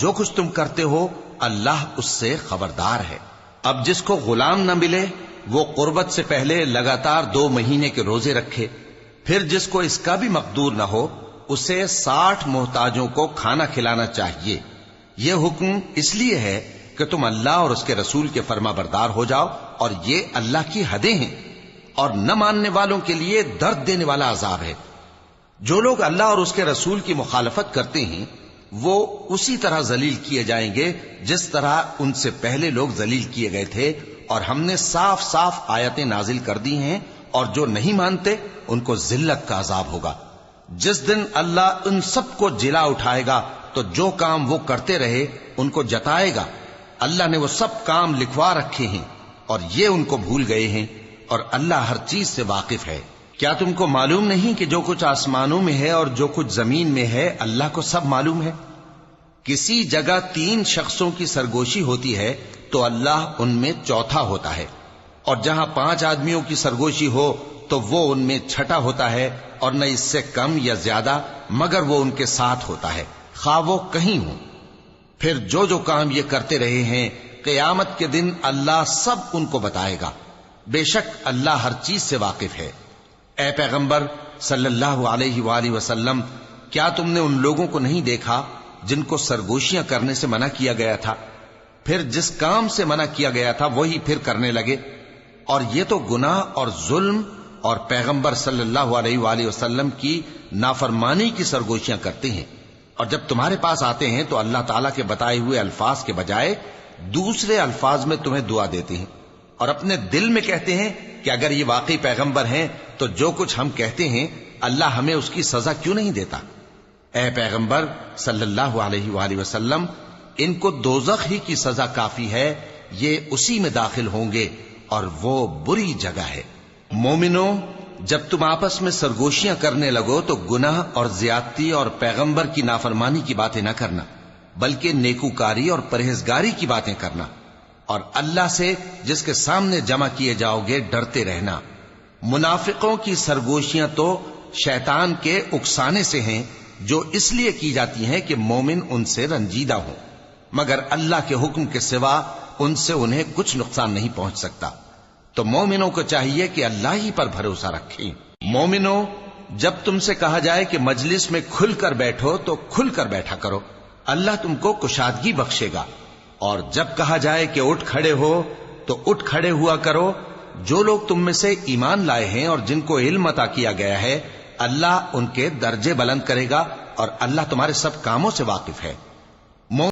جو کچھ تم کرتے ہو اللہ اس سے خبردار ہے۔ اب جس کو غلام نہ ملے وہ قربت سے پہلے لگاتار 2 مہینے کے روزے رکھے، پھر جس کو اس کا بھی مقدور نہ ہو اسے 60 محتاجوں کو کھانا کھلانا چاہیے۔ یہ حکم اس لیے ہے کہ تم اللہ اور اس کے رسول کے فرما بردار ہو جاؤ، اور یہ اللہ کی حدیں ہیں، اور نہ ماننے والوں کے لیے درد دینے والا عذاب ہے۔ جو لوگ اللہ اور اس کے رسول کی مخالفت کرتے ہیں وہ اسی طرح ذلیل کیے جائیں گے جس طرح ان سے پہلے لوگ ذلیل کیے گئے تھے، اور ہم نے صاف صاف آیتیں نازل کر دی ہیں، اور جو نہیں مانتے ان کو ذلت کا عذاب ہوگا۔ جس دن اللہ ان سب کو جلا اٹھائے گا تو جو کام وہ کرتے رہے ان کو جتائے گا۔ اللہ نے وہ سب کام لکھوا رکھے ہیں اور یہ ان کو بھول گئے ہیں، اور اللہ ہر چیز سے واقف ہے۔ کیا تم کو معلوم نہیں کہ جو کچھ آسمانوں میں ہے اور جو کچھ زمین میں ہے اللہ کو سب معلوم ہے؟ کسی جگہ 3 شخصوں کی سرگوشی ہوتی ہے تو اللہ ان میں چوتھا ہوتا ہے، اور جہاں 5 آدمیوں کی سرگوشی ہو تو وہ ان میں چھٹا ہوتا ہے، اور نہ اس سے کم یا زیادہ مگر وہ ان کے ساتھ ہوتا ہے، خواہ وہ کہیں ہوں۔ پھر جو جو کام یہ کرتے رہے ہیں قیامت کے دن اللہ سب ان کو بتائے گا۔ بے شک اللہ ہر چیز سے واقف ہے۔ اے پیغمبر صلی اللہ علیہ وآلہ وسلم، کیا تم نے ان لوگوں کو نہیں دیکھا جن کو سرگوشیاں کرنے سے منع کیا گیا تھا، پھر جس کام سے منع کیا گیا تھا وہی پھر کرنے لگے؟ اور یہ تو گناہ اور ظلم اور پیغمبر صلی اللہ علیہ وآلہ وسلم کی نافرمانی کی سرگوشیاں کرتے ہیں، اور جب تمہارے پاس آتے ہیں تو اللہ تعالیٰ کے بتائے ہوئے الفاظ کے بجائے دوسرے الفاظ میں تمہیں دعا دیتے ہیں، اور اپنے دل میں کہتے ہیں کہ اگر یہ واقعی پیغمبر ہیں تو جو کچھ ہم کہتے ہیں اللہ ہمیں اس کی سزا کیوں نہیں دیتا؟ اے پیغمبر صلی اللہ علیہ وآلہ وسلم، ان کو دوزخ ہی کی سزا کافی ہے، یہ اسی میں داخل ہوں گے اور وہ بری جگہ ہے۔ مومنو، جب تم آپس میں سرگوشیاں کرنے لگو تو گناہ اور زیادتی اور پیغمبر کی نافرمانی کی باتیں نہ کرنا، بلکہ نیکوکاری اور پرہیزگاری کی باتیں کرنا، اور اللہ سے جس کے سامنے جمع کیے جاؤ گے ڈرتے رہنا۔ منافقوں کی سرگوشیاں تو شیطان کے اکسانے سے ہیں، جو اس لیے کی جاتی ہیں کہ مومن ان سے رنجیدہ ہوں، مگر اللہ کے حکم کے سوا ان سے انہیں کچھ نقصان نہیں پہنچ سکتا۔ تو مومنوں کو چاہیے کہ اللہ ہی پر بھروسہ رکھیں۔ مومنوں، جب تم سے کہا جائے کہ مجلس میں کھل کر بیٹھو تو کھل کر بیٹھا کرو، اللہ تم کو کشادگی بخشے گا، اور جب کہا جائے کہ اٹھ کھڑے ہو تو اٹھ کھڑے ہوا کرو۔ جو لوگ تم میں سے ایمان لائے ہیں اور جن کو علم عطا کیا گیا ہے اللہ ان کے درجے بلند کرے گا، اور اللہ تمہارے سب کاموں سے واقف ہے۔